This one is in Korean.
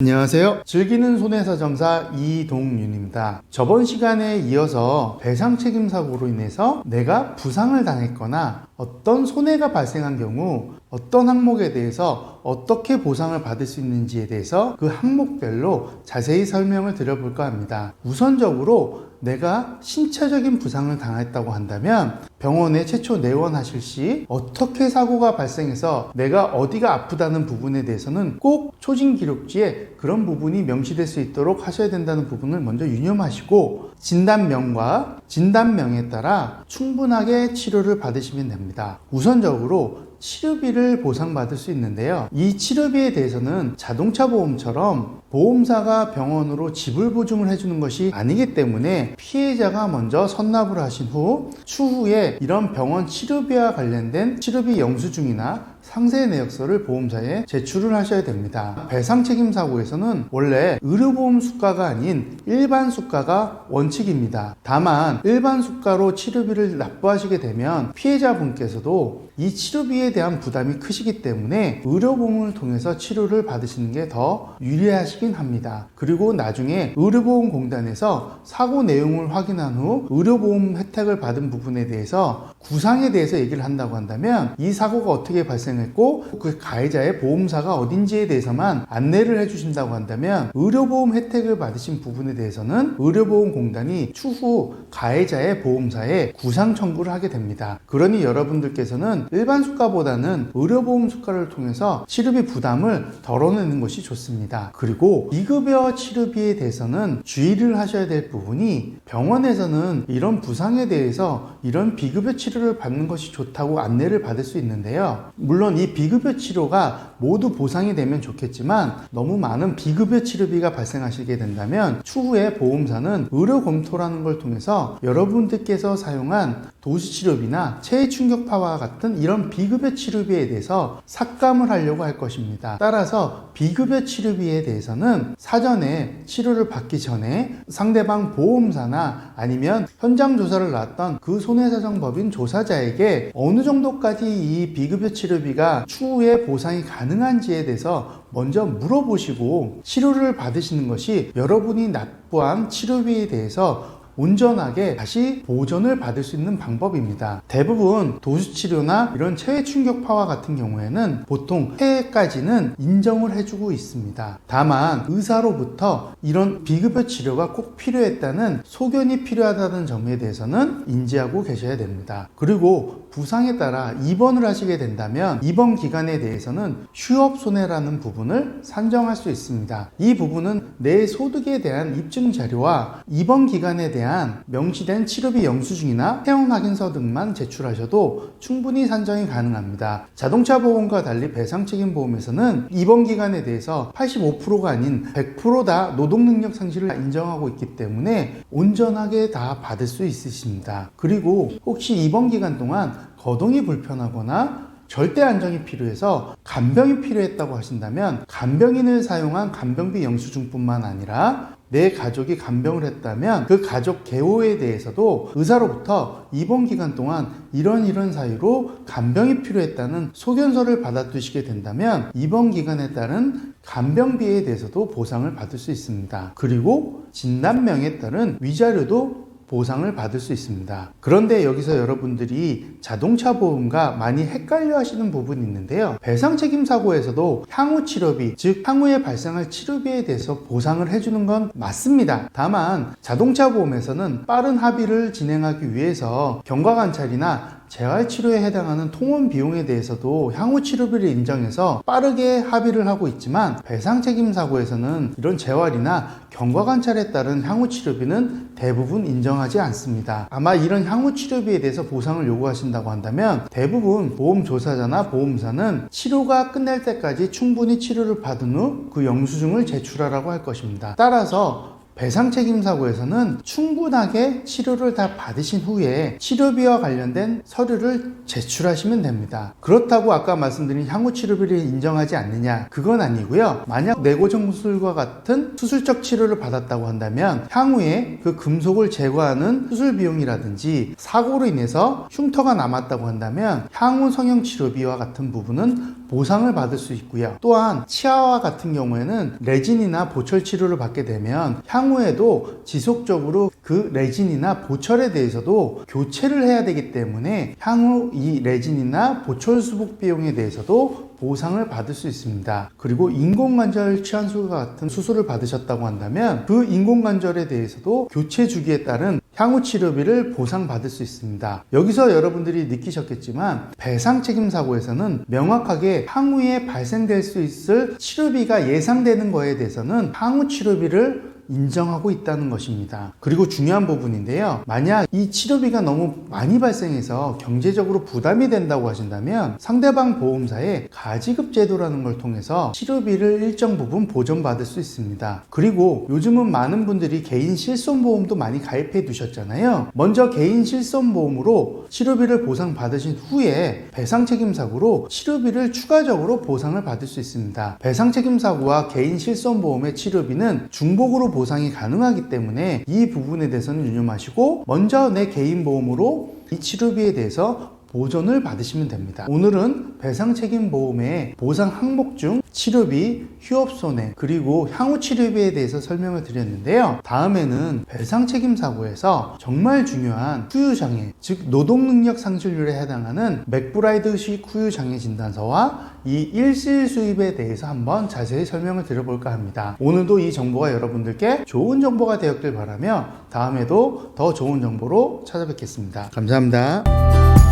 안녕하세요. 즐기는 손해사정사 이동윤입니다. 저번 시간에 이어서 배상책임사고로 인해서 내가 부상을 당했거나 어떤 손해가 발생한 경우 어떤 항목에 대해서 어떻게 보상을 받을 수 있는지에 대해서 그 항목별로 자세히 설명을 드려볼까 합니다. 우선적으로 내가 신체적인 부상을 당했다고 한다면 병원에 최초 내원하실 시 어떻게 사고가 발생해서 내가 어디가 아프다는 부분에 대해서는 꼭 초진기록지에 그런 부분이 명시될 수 있도록 하셔야 된다는 부분을 먼저 유념하시고 진단명과 진단명에 따라 충분하게 치료를 받으시면 됩니다. 우선적으로 치료비를 보상받을 수 있는데요. 이 치료비에 대해서는 자동차 보험처럼 보험사가 병원으로 지불 보증을 해주는 것이 아니기 때문에 피해자가 먼저 선납을 하신 후 추후에 이런 병원 치료비와 관련된 치료비 영수증이나 상세 내역서를 보험사에 제출을 하셔야 됩니다. 배상책임사고에서는 원래 의료보험 수가가 아닌 일반 수가가 원칙입니다. 다만 일반 수가로 치료비를 납부하시게 되면 피해자분께서도 이 치료비에 대한 부담이 크시기 때문에 의료보험을 통해서 치료를 받으시는 게 더 유리하시긴 합니다. 그리고 나중에 의료보험공단에서 사고 내용을 확인한 후 의료보험 혜택을 받은 부분에 대해서 구상에 대해서 얘기를 한다고 한다면 이 사고가 어떻게 발생했고 그 가해자의 보험사가 어딘지에 대해서만 안내를 해주신다고 한다면 의료보험 혜택을 받으신 부분에 대해서는 의료보험공단이 추후 가해자의 보험사에 구상 청구를 하게 됩니다. 그러니 여러분들께서는 일반 수가보다는 의료보험 수가를 통해서 치료비 부담을 덜어내는 것이 좋습니다. 그리고 비급여 치료비에 대해서는 주의를 하셔야 될 부분이 병원에서는 이런 부상에 대해서 이런 비급여 치료를 받는 것이 좋다고 안내를 받을 수 있는데요. 물론 이 비급여 치료가 모두 보상이 되면 좋겠지만 너무 많은 비급여 치료비가 발생하시게 된다면 추후에 보험사는 의료 검토라는 걸 통해서 여러분들께서 사용한 도수치료비나 체해충격파와 같은 이런 비급여 치료비에 대해서 삭감을 하려고 할 것입니다. 따라서 비급여 치료비에 대해서는 사전에 치료를 받기 전에 상대방 보험사나 아니면 현장 조사를 나왔던 그 손해사정법인 조사자에게 어느 정도까지 이 비급여 치료비가 추후에 보상이 가능한지에 대해서 먼저 물어보시고 치료를 받으시는 것이 여러분이 납부한 치료비에 대해서 온전하게 다시 보전을 받을 수 있는 방법입니다. 대부분 도수치료나 이런 체해충격파와 같은 경우에는 보통 폐해까지는 인정을 해주고 있습니다. 다만 의사로부터 이런 비급여 치료가 꼭 필요했다는 소견이 필요하다는 점에 대해서는 인지하고 계셔야 됩니다. 그리고 부상에 따라 입원을 하시게 된다면 입원 기간에 대해서는 휴업손해라는 부분을 산정할 수 있습니다. 이 부분은 내 소득에 대한 입증 자료와 입원 기간에 대한 명시된 치료비 영수증이나 회원 확인서 등만 제출하셔도 충분히 산정이 가능합니다. 자동차 보험과 달리 배상책임보험에서는 입원 기간에 대해서 85%가 아닌 100% 다 노동능력 상실을 인정하고 있기 때문에 온전하게 다 받을 수 있으십니다. 그리고 혹시 입원 기간 동안 거동이 불편하거나 절대 안정이 필요해서 간병이 필요했다고 하신다면 간병인을 사용한 간병비 영수증뿐만 아니라 내 가족이 간병을 했다면 그 가족 개호에 대해서도 의사로부터 입원 기간 동안 이런 사유로 간병이 필요했다는 소견서를 받아두시게 된다면 입원 기간에 따른 간병비에 대해서도 보상을 받을 수 있습니다. 그리고 진단명에 따른 위자료도 보상을 받을 수 있습니다. 그런데 여기서 여러분들이 자동차 보험과 많이 헷갈려 하시는 부분이 있는데요. 배상책임사고에서도 향후 치료비, 즉 향후에 발생할 치료비에 대해서 보상을 해주는 건 맞습니다. 다만 자동차 보험에서는 빠른 합의를 진행하기 위해서 경과관찰이나 재활치료에 해당하는 통원 비용에 대해서도 향후 치료비를 인정해서 빠르게 합의를 하고 있지만 배상책임사고에서는 이런 재활이나 경과관찰에 따른 향후 치료비는 대부분 인정하지 않습니다. 아마 이런 향후 치료비에 대해서 보상을 요구하신다고 한다면 대부분 보험조사자나 보험사는 치료가 끝날 때까지 충분히 치료를 받은 후 그 영수증을 제출하라고 할 것입니다. 따라서 배상책임사고에서는 충분하게 치료를 다 받으신 후에 치료비와 관련된 서류를 제출하시면 됩니다. 그렇다고 아까 말씀드린 향후 치료비를 인정하지 않느냐? 그건 아니고요. 만약 뇌고정 수술과 같은 수술적 치료를 받았다고 한다면 향후에 그 금속을 제거하는 수술 비용이라든지 사고로 인해서 흉터가 남았다고 한다면 향후 성형 치료비와 같은 부분은 보상을 받을 수 있고요. 또한 치아와 같은 경우에는 레진이나 보철 치료를 받게 되면 향후에도 지속적으로 그 레진이나 보철에 대해서도 교체를 해야 되기 때문에 향후 이 레진이나 보철 수복 비용에 대해서도 보상을 받을 수 있습니다. 그리고 인공관절 치환술과 같은 수술을 받으셨다고 한다면 그 인공관절에 대해서도 교체 주기에 따른 향후 치료비를 보상받을 수 있습니다. 여기서 여러분들이 느끼셨겠지만 배상책임사고에서는 명확하게 향후에 발생될 수 있을 치료비가 예상되는 거에 대해서는 향후 치료비를 인정하고 있다는 것입니다. 그리고 중요한 부분인데요. 만약 이 치료비가 너무 많이 발생해서 경제적으로 부담이 된다고 하신다면 상대방 보험사의 가지급 제도라는 걸 통해서 치료비를 일정 부분 보전받을 수 있습니다. 그리고 요즘은 많은 분들이 개인 실손보험도 많이 가입해 두셨잖아요. 먼저 개인 실손보험으로 치료비를 보상받으신 후에 배상책임사고로 치료비를 추가적으로 보상을 받을 수 있습니다. 배상책임사고와 개인 실손보험의 치료비는 중복으로 보상이 가능하기 때문에 이 부분에 대해서는 유념하시고 먼저 내 개인 보험으로 이 치료비에 대해서 보전을 받으시면 됩니다. 오늘은 배상책임보험의 보상 항목 중 치료비, 휴업손해, 그리고 향후 치료비에 대해서 설명을 드렸는데요. 다음에는 배상책임사고에서 정말 중요한 후유장애, 즉 노동능력 상실률에 해당하는 맥브라이드식 후유장애 진단서와 이 일시일 수입에 대해서 한번 자세히 설명을 드려볼까 합니다. 오늘도 이 정보가 여러분들께 좋은 정보가 되었길 바라며 다음에도 더 좋은 정보로 찾아뵙겠습니다. 감사합니다.